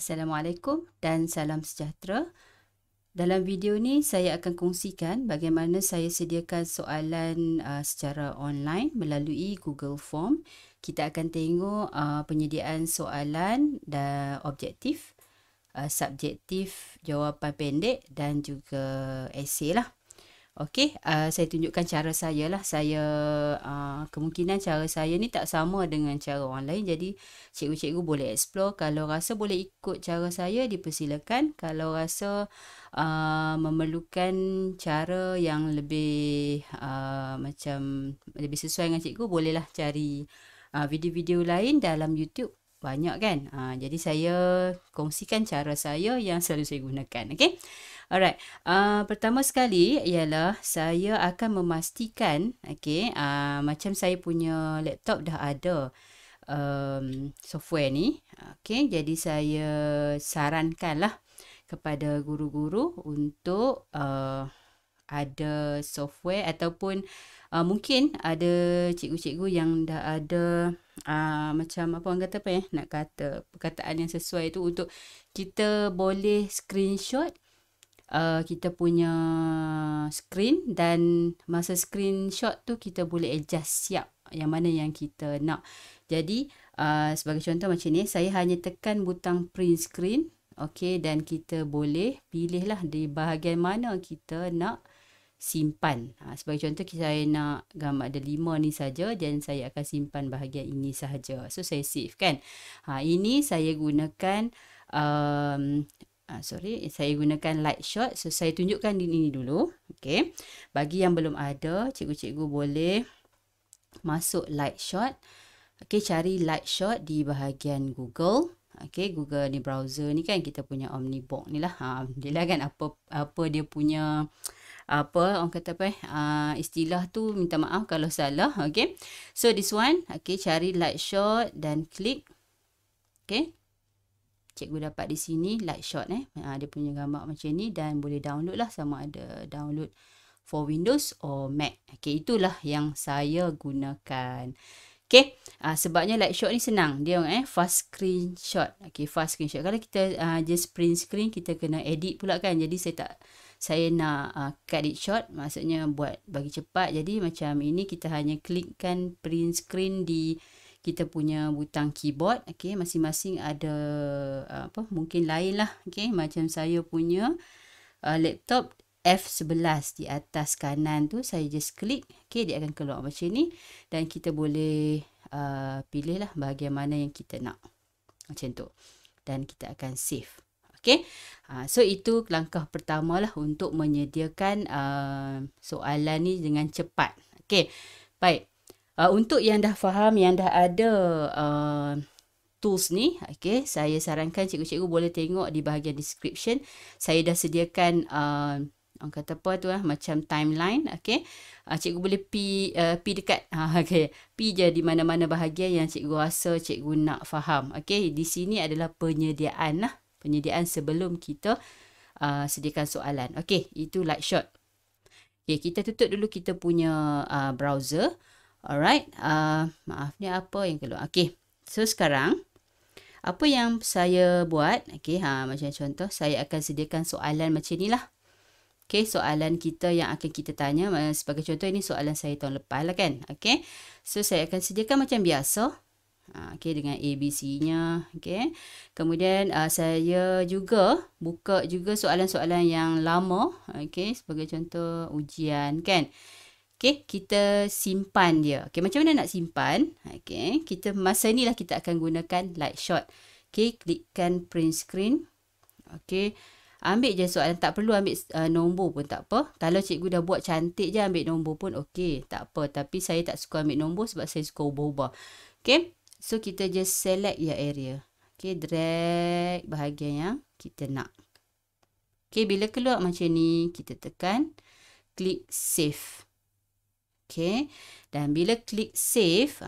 Assalamualaikum dan salam sejahtera. Dalam video ni saya akan kongsikan bagaimana saya sediakan soalan secara online melalui Google Form. Kita akan tengok penyediaan soalan dan objektif, subjektif, jawapan pendek dan juga esei lah. Okey, saya tunjukkan cara saya lah. Kemungkinan cara saya ni tak sama dengan cara orang lain. Jadi, cikgu-cikgu boleh explore. Kalau rasa boleh ikut cara saya, dipersilakan. Kalau rasa memerlukan cara yang lebih macam lebih sesuai dengan cikgu, bolehlah cari video-video lain dalam YouTube. Banyak kan? Jadi, saya kongsikan cara saya yang selalu saya gunakan. Okey? Alright, pertama sekali ialah saya akan memastikan, macam saya punya laptop dah ada software ni, jadi saya sarankanlah kepada guru-guru untuk ada software ataupun mungkin ada cikgu-cikgu yang dah ada macam apa orang kata nak kata perkataan yang sesuai tu untuk kita boleh screenshot kita punya screen dan masa screenshot tu kita boleh adjust siap yang mana yang kita nak. Jadi sebagai contoh macam ni, saya hanya tekan butang print screen, dan kita boleh pilihlah di bahagian mana kita nak simpan. Sebagai contoh saya nak gambar ada 5 ni saja dan saya akan simpan bahagian ini sahaja. So saya save kan. Ini saya gunakan saya gunakan Lightshot. So, saya tunjukkan ini dulu. Okey. Bagi yang belum ada, cikgu-cikgu boleh masuk Lightshot. Okey, cari Lightshot di bahagian Google. Okey, Google ni browser ni kan kita punya Omnibox ni lah. Alhamdulillah kan apa dia punya orang kata istilah tu, minta maaf kalau salah. Okey. So, this one, cari Lightshot dan klik. Okey. Cikgu dapat di sini Lightshot dia punya gambar macam ni dan boleh download lah, sama ada download for Windows or Mac. Itulah yang saya gunakan. Sebabnya Lightshot ni senang, dia fast screenshot. Fast screenshot. Kalau kita just print screen, kita kena edit pula kan. Jadi saya nak cut it short, maksudnya buat bagi cepat. Jadi macam ini kita hanya klikkan print screen di kita punya butang keyboard. Masing-masing ada mungkin lain lah. Macam saya punya laptop F11 di atas kanan tu, saya just klik, dia akan keluar macam ni dan kita boleh pilih lah bahagian mana yang kita nak macam tu dan kita akan save. So itu langkah pertama lah untuk menyediakan soalan ni dengan cepat. Baik. Untuk yang dah faham, yang dah ada tools ni, saya sarankan cikgu-cikgu boleh tengok di bahagian description. Saya dah sediakan orang kata macam timeline. Cikgu boleh pi dekat pi je di mana-mana bahagian yang cikgu rasa cikgu nak faham. Di sini adalah penyediaan sebelum kita sediakan soalan. Itu Lightshot. Kita tutup dulu kita punya browser. Alright, maaf ni apa yang keluar. So sekarang apa yang saya buat, macam contoh saya akan sediakan soalan macam ni lah. Soalan kita yang akan kita tanya, sebagai contoh ini soalan saya tahun lepas lah kan. So saya akan sediakan macam biasa. Dengan ABC-nya. Kemudian saya juga buka juga soalan-soalan yang lama. Sebagai contoh ujian kan. Kita simpan dia. Macam mana nak simpan? Kita masa ni lah kita akan gunakan Lightshot. Klikkan print screen. Ambil je soalan, tak perlu ambil nombor pun tak apa. Kalau cikgu dah buat cantik je ambil nombor pun tak apa. Tapi saya tak suka ambil nombor sebab saya suka ubah-ubah. So kita just select your area. Drag bahagian yang kita nak. Bila keluar macam ni, kita tekan klik save. Dan bila klik save,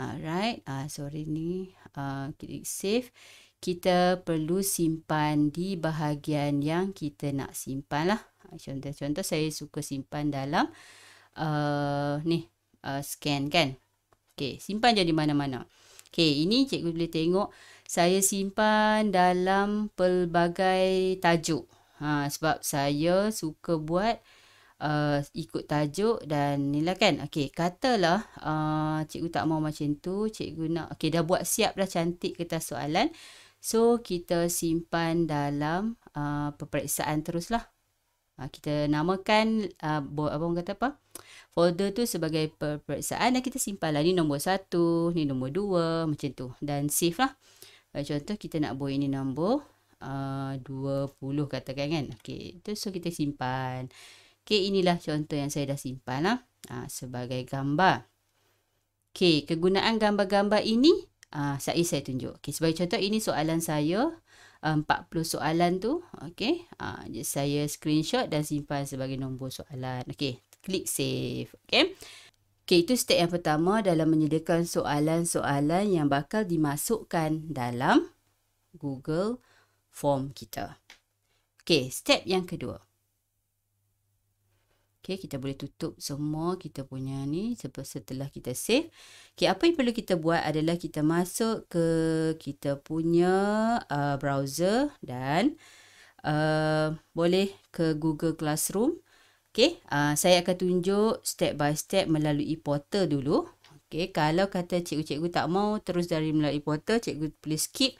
klik save, kita perlu simpan di bahagian yang kita nak simpan lah. Contoh saya suka simpan dalam scan kan. Simpan je di mana-mana. Ini cikgu boleh tengok saya simpan dalam pelbagai tajuk. Sebab saya suka buat ikut tajuk dan ni lah kan. Okey, katalah cikgu tak mau macam tu, cikgu nak, okey, dah buat siap dah cantik kertas soalan. So, kita simpan dalam peperiksaan teruslah. Kita namakan abang kata apa? Folder tu sebagai peperiksaan dan kita simpan lah. Ni nombor 1, ni nombor 2, macam tu. Dan save lah. Contoh kita nak buat ini nombor 20 katakan kan. Okey, so kita simpan. Okey, inilah contoh yang saya dah simpan lah. Sebagai gambar. Okey, kegunaan gambar-gambar ini saya tunjuk. Okey, sebagai contoh ini soalan saya. 40 soalan tu. Okey, saya screenshot dan simpan sebagai nombor soalan. Okey, klik save. Okey. Okey, itu step yang pertama dalam menyediakan soalan-soalan yang bakal dimasukkan dalam Google Form kita. Okey, step yang kedua. Okey, kita boleh tutup semua kita punya ni setelah kita save. Okey, apa yang perlu kita buat adalah kita masuk ke kita punya browser dan boleh ke Google Classroom. Okey, saya akan tunjuk step by step melalui portal dulu. Okey, kalau kata cikgu-cikgu tak mau terus dari melalui portal, cikgu boleh skip.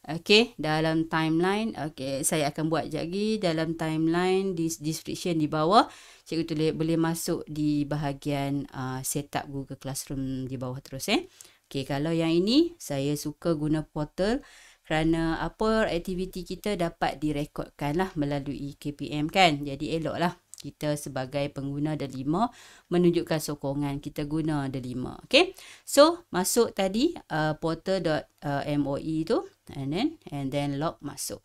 Okey, dalam timeline, okey, saya akan buat sekejap lagi dalam timeline di description di bawah. Cikgu boleh masuk di bahagian setup Google Classroom di bawah terus. Okey, kalau yang ini saya suka guna portal kerana apa aktiviti kita dapat direkodkan lah melalui KPM kan. Jadi elok lah kita sebagai pengguna Delima menunjukkan sokongan kita guna Delima. Okay. So, masuk tadi portal.moi tu and then log masuk.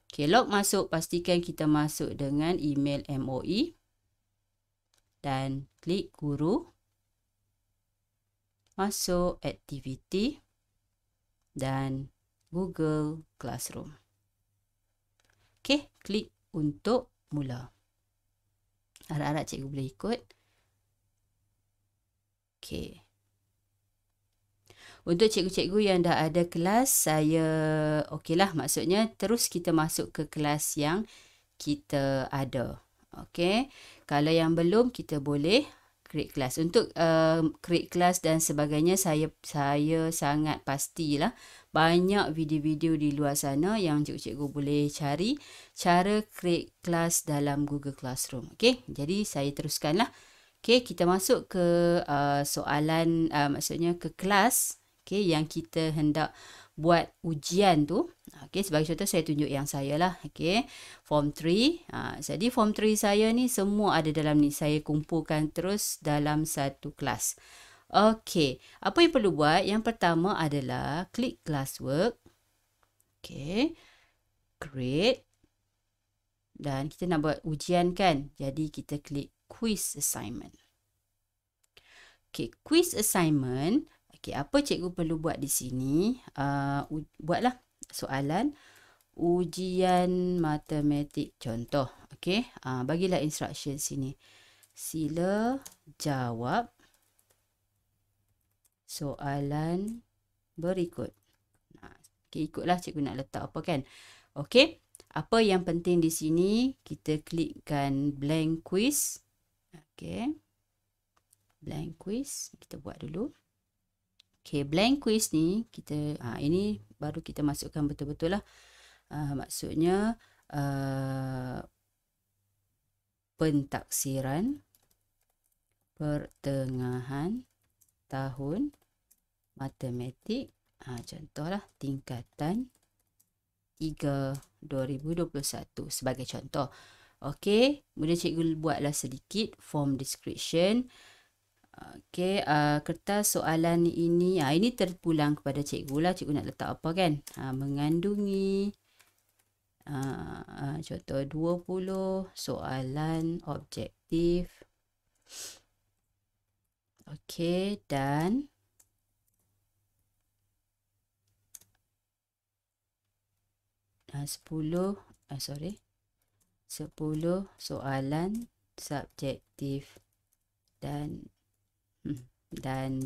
Okay, log masuk, pastikan kita masuk dengan email MOE dan klik guru. Masuk aktiviti dan Google Classroom. Okay, klik untuk mula. Harap-harap cikgu boleh ikut. Okey. Untuk cikgu-cikgu yang dah ada kelas, saya okeylah, maksudnya terus kita masuk ke kelas yang kita ada. Okey. Kalau yang belum, kita boleh create kelas. Untuk create kelas dan sebagainya, saya sangat pastilah banyak video-video di luar sana yang cikgu-cikgu boleh cari cara create kelas dalam Google Classroom. Okey, jadi saya teruskanlah. Okey, kita masuk ke soalan, maksudnya ke kelas, okey, yang kita hendak buat ujian tu. Okey, sebagai contoh saya tunjuk yang saya lah. Okey, form 3. Jadi form 3 saya ni semua ada dalam ni. Saya kumpulkan terus dalam satu kelas. Okey, apa yang perlu buat? Yang pertama adalah klik classwork. Okey, create. Dan kita nak buat ujian kan? Jadi kita klik quiz assignment. Okey, quiz assignment. Okey, apa cikgu perlu buat di sini? Buatlah soalan ujian matematik contoh. Okey, bagilah instruction sini. Sila jawab soalan berikut. Okey, ikutlah cikgu nak letak apa kan. Okey, apa yang penting di sini, kita klikkan blank quiz. Okey, blank quiz, kita buat dulu. Okey, blank quiz ni, kita ini baru kita masukkan betul-betul lah. Maksudnya, pentaksiran pertengahan tahun matematik, contohlah tingkatan 3 2021 sebagai contoh. Okey, kemudian cikgu buatlah sedikit form description. Okey, kertas soalan ini, ini terpulang kepada cikgu lah. Cikgu nak letak apa kan? Mengandungi contoh 20 soalan objektif. Okey, dan 10 soalan subjektif dan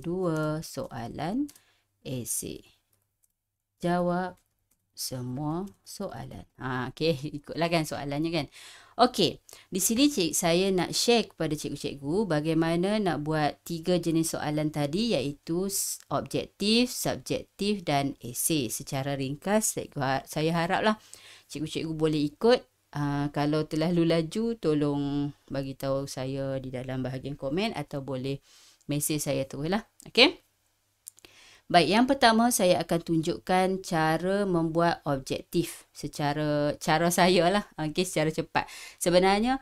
2 soalan esei. jawab semua soalan. Okey, ikutlah kan soalannya kan. Okey, di sini saya nak share kepada cikgu-cikgu bagaimana nak buat 3 jenis soalan tadi, iaitu objektif, subjektif dan esei. Secara ringkas, saya haraplah cikgu-cikgu boleh ikut. Kalau terlalu laju, tolong bagi tahu saya di dalam bahagian komen atau boleh mesej saya teruslah. Okey. Baik, yang pertama saya akan tunjukkan cara membuat objektif cara saya lah. Okey, secara cepat. Sebenarnya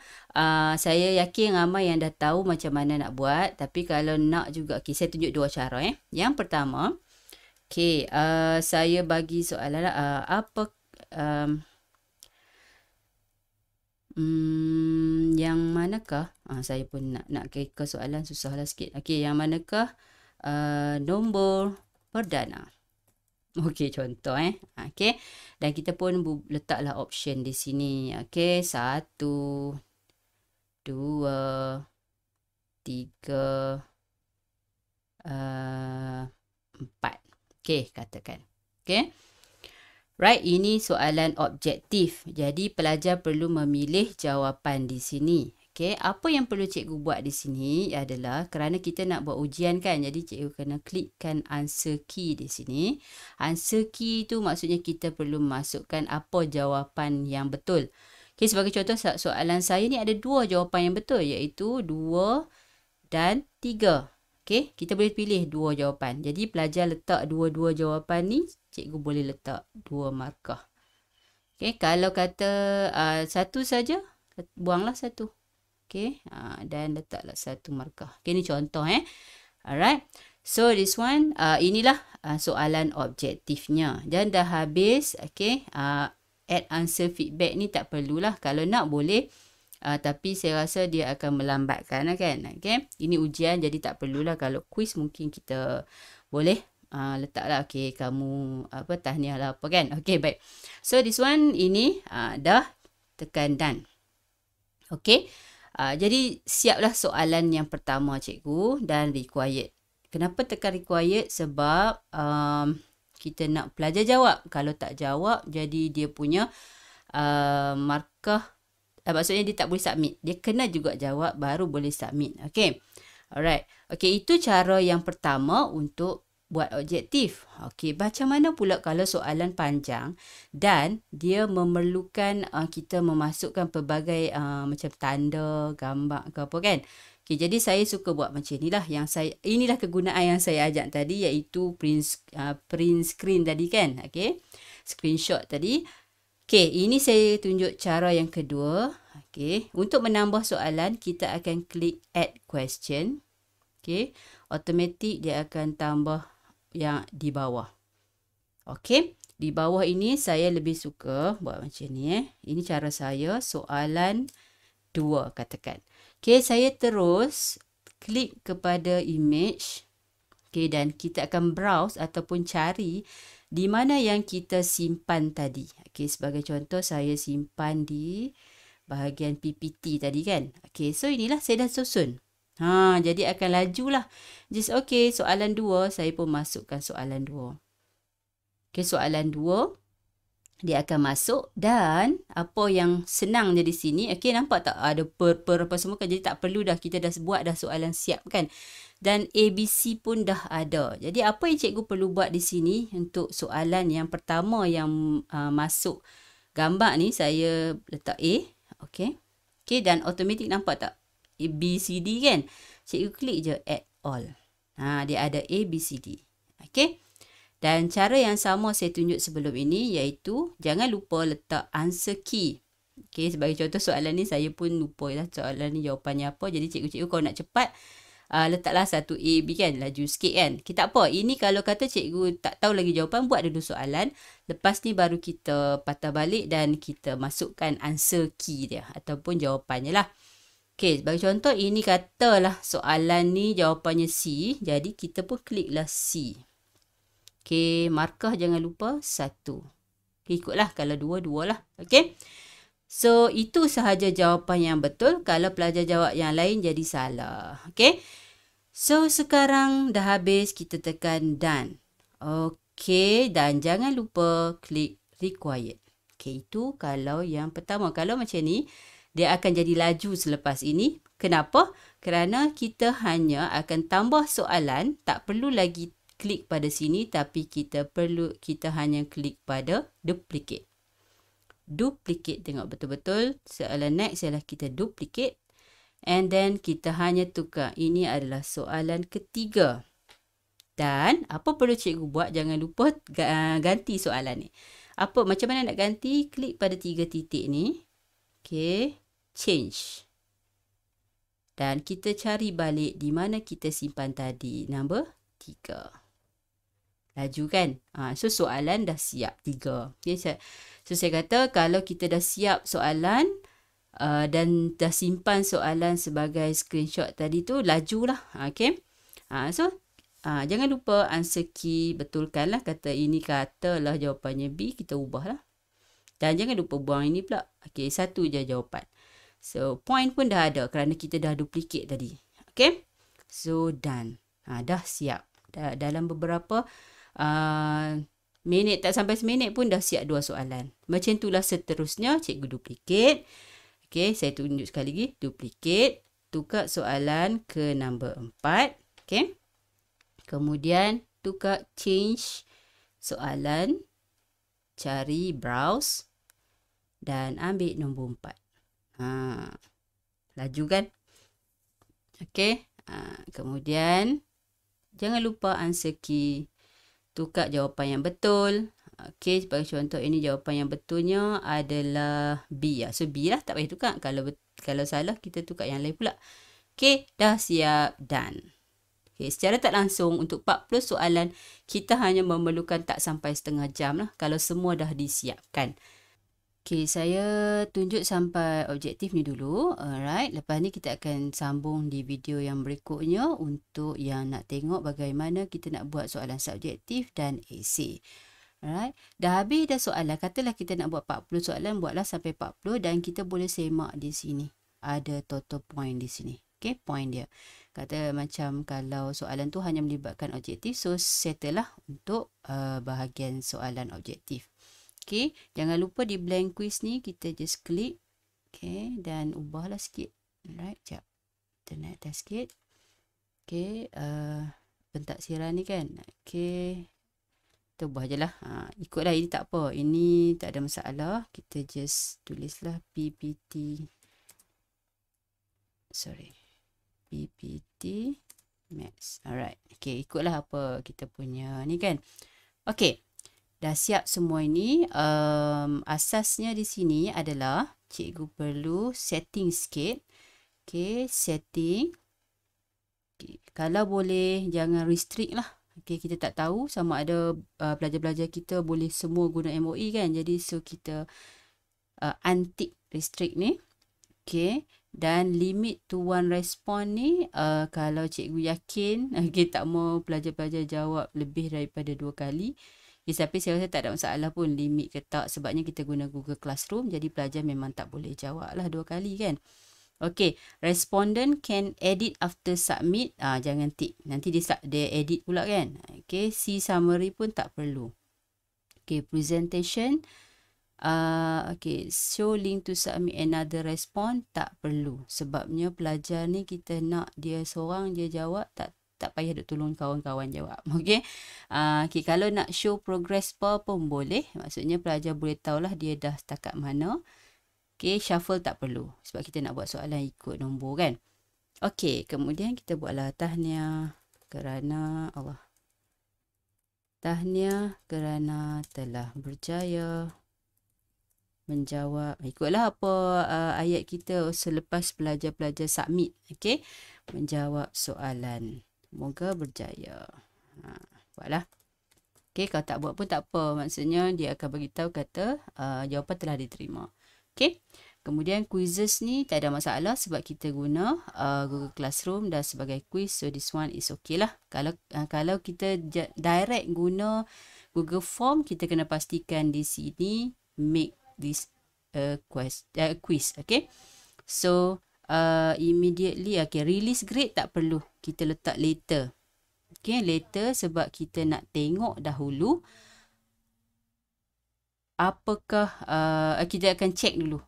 saya yakin ramai yang dah tahu macam mana nak buat, tapi kalau nak juga, okey, saya tunjuk dua cara. Yang pertama, okey, saya bagi soalan yang manakah? Saya pun nak ke soalan susahlah sikit. Okey, yang manakah nombor perdana? Okey, contoh okey. Dan kita pun letaklah option di sini. Okey, 1, 2, 3, 4. Okey, katakan. Okey. Right, ini soalan objektif. Jadi pelajar perlu memilih jawapan di sini. Okey, apa yang perlu cikgu buat di sini adalah kerana kita nak buat ujian kan. Jadi cikgu kena klikkan answer key di sini. Answer key tu maksudnya kita perlu masukkan apa jawapan yang betul. Okey, sebagai contoh soalan saya ni ada 2 jawapan yang betul, iaitu 2 dan 3. Okey, kita boleh pilih 2 jawapan. Jadi pelajar letak 2-2 jawapan ni, cikgu boleh letak 2 markah. Okey, kalau kata satu saja, buanglah 1. Okey, dan letaklah 1 markah. Okey, ni contoh Alright. So this one, inilah soalan objektifnya. Dan dah habis. Okey, add answer feedback ni tak perlulah. Kalau nak boleh. Tapi saya rasa dia akan melambatkan kan. Okey, ini ujian jadi tak perlulah. Kalau quiz mungkin kita boleh letaklah, okey, kamu tahniah lah apa kan. Okey, baik. So this one ini dah tekan done. Okey. Jadi siaplah soalan yang pertama cikgu dan required. Kenapa tekan required? Sebab kita nak pelajar jawab. Kalau tak jawab, jadi dia punya markah, maksudnya dia tak boleh submit. Dia kena juga jawab baru boleh submit. Okey. Alright. Okey, itu cara yang pertama untuk buat objektif. Okey, macam mana pula kalau soalan panjang dan dia memerlukan kita memasukkan pelbagai macam tanda, gambar ke apa kan. Okey, jadi saya suka buat macam inilah. Inilah kegunaan yang saya ajak tadi, iaitu print screen tadi kan. Okey, screenshot tadi. Okey, ini saya tunjuk cara yang kedua. Okey, untuk menambah soalan, kita akan klik add question. Okey, automatik dia akan tambah yang di bawah. Okey, di bawah ini saya lebih suka buat macam ni. Ini cara saya, soalan 2 katakan. Okey, saya terus klik kepada image. Okey, dan kita akan browse ataupun cari di mana yang kita simpan tadi. Okey, sebagai contoh saya simpan di bahagian PPT tadi kan. Okey, so inilah saya dah susun. Jadi akan lajulah. Just okey, soalan 2 saya pun masukkan soalan 2. Okey, soalan 2 dia akan masuk dan apa yang senang di sini, okey, nampak tak ada per apa semua kan. Jadi tak perlu dah, kita dah buat dah soalan siap kan. Dan ABC pun dah ada. Jadi apa yang cikgu perlu buat di sini untuk soalan yang pertama yang masuk gambar ni, saya letak A. Okey. Okey, dan automatik nampak tak? A, B, C, D kan. Cikgu klik je add all. Dia ada A, B, C, D. Okey. Dan cara yang sama saya tunjuk sebelum ini, iaitu jangan lupa letak answer key. Okey, sebagai contoh soalan ni saya pun lupa lah soalan ni jawapannya apa. Jadi cikgu-cikgu kalau nak cepat, letaklah 1 A, B kan. Laju sikit kan. Kita apa? Ini kalau kata cikgu tak tahu lagi jawapan, buat dulu soalan. Lepas ni baru kita patah balik dan kita masukkan answer key dia ataupun jawapannya lah. Okey, sebagai contoh ini katalah soalan ni jawapannya C. Jadi kita pun kliklah C. Okey, markah jangan lupa 1. Okay, ikutlah. Kalau 2, 2 lah. Okey. So, itu sahaja jawapan yang betul. Kalau pelajar jawab yang lain jadi salah. Okey. So, sekarang dah habis, kita tekan done. Okay, dan jangan lupa klik required. Okay, itu kalau yang pertama. Kalau macam ni, dia akan jadi laju selepas ini. Kenapa? Kerana kita hanya akan tambah soalan, tak perlu lagi klik pada sini, tapi kita hanya klik pada duplicate. Duplicate, tengok betul-betul. Soalan next ialah kita duplicate. And then kita hanya tukar. Ini adalah soalan ketiga. Dan apa perlu cikgu buat? Jangan lupa ganti soalan ni. Macam mana nak ganti? Klik pada 3 titik ni. Okay. Change. Dan kita cari balik di mana kita simpan tadi. Nombor 3. Laju kan? So soalan dah siap 3. Okay. So saya kata kalau kita dah siap soalan dan dah simpan soalan sebagai screenshot tadi tu, lajulah. Okay. So jangan lupa answer key betulkanlah. Kata ini katalah jawapannya B, kita ubahlah. Dan jangan lupa buang ini pula. Okey, satu je jawapan. So, point pun dah ada kerana kita dah duplicate tadi. Okey. So, done. Dah siap. Dalam beberapa minit, tak sampai seminit pun dah siap 2 soalan. Macam itulah seterusnya. Cikgu duplicate. Okey, saya tunjuk sekali lagi. Duplicate. Tukar soalan ke nombor 4. Okey. Kemudian tukar change soalan, cari browse dan ambil nombor 4. Laju kan? Okey. Kemudian jangan lupa answer key, tukar jawapan yang betul. Okey, sebagai contoh ini jawapan yang betulnya adalah B. So B lah, tak payah tukar. Kalau salah kita tukar yang lain pula. Okey, dah siap, done. Okay, secara tak langsung untuk 40 soalan kita hanya memerlukan tak sampai setengah jam lah kalau semua dah disiapkan. Okay, saya tunjuk sampai objektif ni dulu. Alright, lepas ni kita akan sambung di video yang berikutnya untuk yang nak tengok bagaimana kita nak buat soalan subjektif dan esei. Alright, dah habis dah soalan. Katalah kita nak buat 40 soalan, buatlah sampai 40 dan kita boleh semak di sini. Ada total point di sini. Okay, point dia. Kata macam kalau soalan tu hanya melibatkan objektif, so settle lah untuk bahagian soalan objektif. Okay, jangan lupa di blank quiz ni kita just klik. Okay, dan ubahlah sikit. Alright, sekejap. Kita naik atas sikit. Okay, bentak sirah ni kan. Okay, kita ubah je lah. Ikutlah, ini tak apa. Ini tak ada masalah. Kita just tulislah PPT. PPT Maths. Alright. Okay, ikutlah apa kita punya ni kan. Okay, dah siap semua ini. Asasnya di sini adalah cikgu perlu setting sikit. Okay, setting. Okay, kalau boleh jangan restrict lah. Okay, kita tak tahu sama ada pelajar-pelajar kita boleh semua guna MOE kan. Jadi so kita untick restrict ni. Okay. Dan limit to one response ni kalau cikgu yakin okay, tak mau pelajar-pelajar jawab lebih daripada 2 kali. Okay, tapi saya rasa tak ada masalah pun limit ke tak. Sebabnya kita guna Google Classroom. Jadi pelajar memang tak boleh jawab lah 2 kali kan. Okay. Respondent can edit after submit. Jangan tick. Nanti dia edit pula kan. Okay. See summary pun tak perlu. Okay. Presentation. Okay, show link to submit another response tak perlu. Sebabnya pelajar ni kita nak dia seorang je jawab, tak payah duk tolong kawan-kawan jawab. Okay. Okay, kalau nak show progress bar pun boleh. Maksudnya pelajar boleh tahulah dia dah setakat mana. Okay, shuffle tak perlu. Sebab kita nak buat soalan ikut nombor kan. Okay, kemudian kita buatlah tahniah kerana tahniah kerana telah berjaya menjawab. Ikutlah apa ayat kita selepas pelajar-pelajar submit. Okay. Menjawab soalan. Semoga berjaya. Buatlah. Okay. Kalau tak buat pun tak apa. Maksudnya dia akan beritahu kata jawapan telah diterima. Okay. Kemudian quizzes ni tak ada masalah sebab kita guna Google Classroom dan sebagai quiz. So this one is okay lah. Kalau kita direct guna Google Form, kita kena pastikan di sini make this quiz. Okay. So immediately, okay, release grade tak perlu, kita letak later. Okay, later sebab kita nak tengok dahulu apakah kita akan check dulu.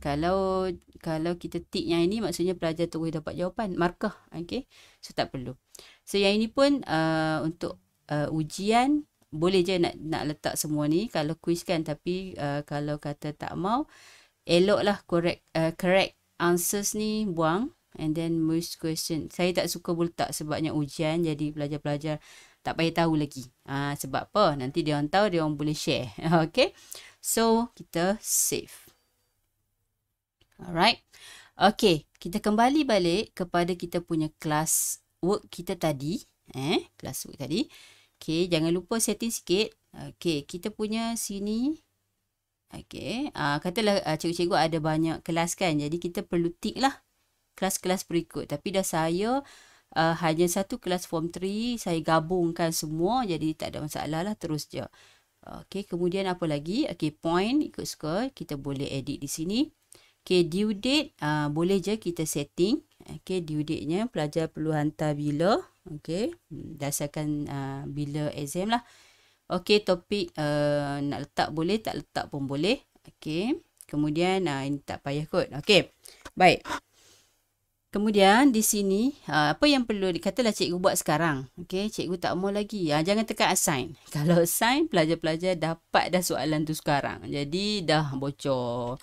Kalau kita tick yang ini maksudnya pelajar terus dapat jawapan, markah. Okay, so tak perlu. So yang ini pun untuk ujian boleh je nak letak semua ni kalau quiz kan, tapi kalau kata tak mau, eloklah correct answers ni buang, and then most question. Saya tak suka letak sebabnya ujian, jadi pelajar-pelajar tak payah tahu lagi. Sebab apa? Nanti dia orang tahu, dia orang boleh share. Okay. So, kita save. Alright. Okay. Kita kembali balik kepada kita punya class work kita tadi. Class work tadi. Okay. Jangan lupa setting sikit. Okay. Kita punya sini. Okay. Katalah cikgu-cikgu ada banyak kelas kan. Jadi, kita perlu tick lah kelas-kelas berikut. Tapi dah saya hanya satu kelas form 3, saya gabungkan semua, jadi tak ada masalah lah, terus je. Okay, kemudian apa lagi? Okay, point ikut suka, kita boleh edit di sini. Okay, due date, boleh je kita setting. Okay, due date-nya pelajar perlu hantar bila. Okay, dasarkan bila exam lah. Okay, topik nak letak boleh, tak letak pun boleh. Okay, kemudian ini tak payah kot. Okay, baik. Kemudian di sini apa yang perlu katalah cikgu buat sekarang. Okey, cikgu tak mau lagi. Jangan tekan assign. Kalau assign, pelajar-pelajar dapat dah soalan tu sekarang. Jadi dah bocor.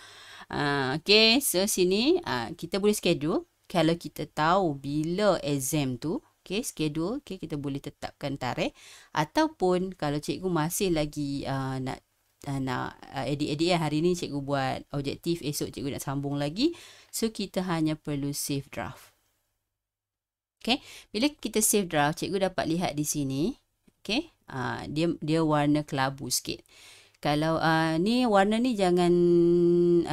Okey, so sini kita boleh schedule. Kalau kita tahu bila exam tu, okey, schedule, okey, kita boleh tetapkan tarikh, ataupun kalau cikgu masih lagi nak edit-edit hari ni cikgu buat objektif, esok cikgu nak sambung lagi. So, kita hanya perlu save draft. Okay. Bila kita save draft, cikgu dapat lihat di sini. Okay. Dia warna kelabu sikit. Kalau ni warna ni jangan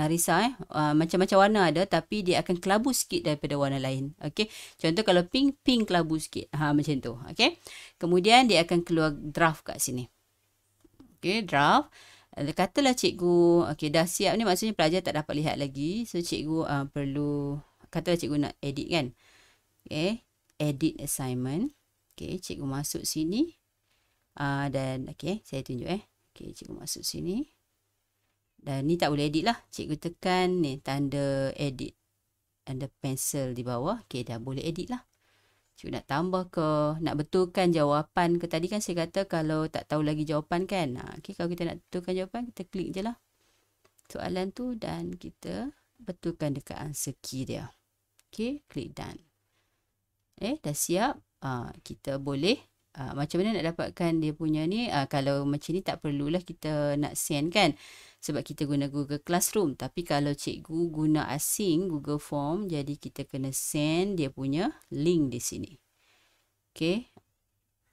risau. Macam-macam warna ada, tapi dia akan kelabu sikit daripada warna lain. Okay. Contoh kalau pink kelabu sikit. Macam tu. Okay. Kemudian dia akan keluar draft kat sini. Okay, draft. Katalah cikgu, okay, dah siap ni, maksudnya pelajar tak dapat lihat lagi. So, cikgu perlu, katalah cikgu nak edit kan. Okay, edit assignment. Okay, cikgu masuk sini. Dan, okay, saya tunjuk Okay, cikgu masuk sini. Dan ni tak boleh edit lah. Cikgu tekan ni, tanda edit. Tanda pensel di bawah. Okay, dah boleh edit lah. Cikgu nak tambah ke, nak betulkan jawapan ke. Tadi kan saya kata kalau tak tahu lagi jawapan kan. Okay, kalau kita nak betulkan jawapan, kita klik je lah soalan tu dan kita betulkan dekat answer key dia. Okay, klik done. Dah siap. Kita boleh, macam mana nak dapatkan dia punya ni. Kalau macam ni tak perlulah kita nak send kan. Sebab kita guna Google Classroom. Tapi kalau cikgu guna asing, Google Form, jadi kita kena send dia punya link di sini. Okay.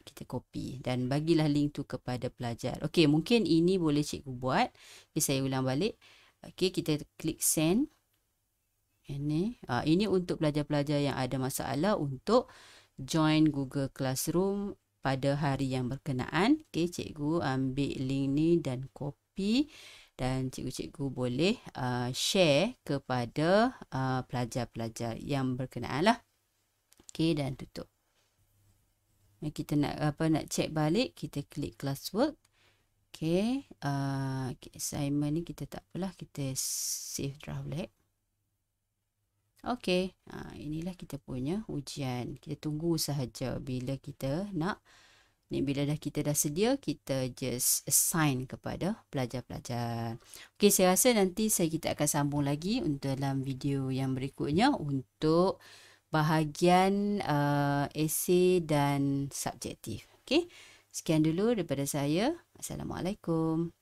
Kita copy dan bagilah link tu kepada pelajar. Okay, mungkin ini boleh cikgu buat. Okay, saya ulang balik. Okay, kita klik send. Ini untuk pelajar-pelajar yang ada masalah untuk join Google Classroom pada hari yang berkenaan. Okay, cikgu ambil link ni dan copy. Dan cikgu-cikgu boleh share kepada pelajar-pelajar yang berkenaan lah. Okay, dan tutup. Kita nak check balik, kita klik classwork. Okay, assignment ni kita tak apalah, kita save draft balik. Okay, inilah kita punya ujian. Kita tunggu sahaja bila kita nak. Ni bila kita dah sedia, kita just assign kepada pelajar-pelajar. Okey, saya rasa nanti kita akan sambung lagi untuk dalam video yang berikutnya untuk bahagian esei dan subjektif. Okey, sekian dulu daripada saya. Assalamualaikum.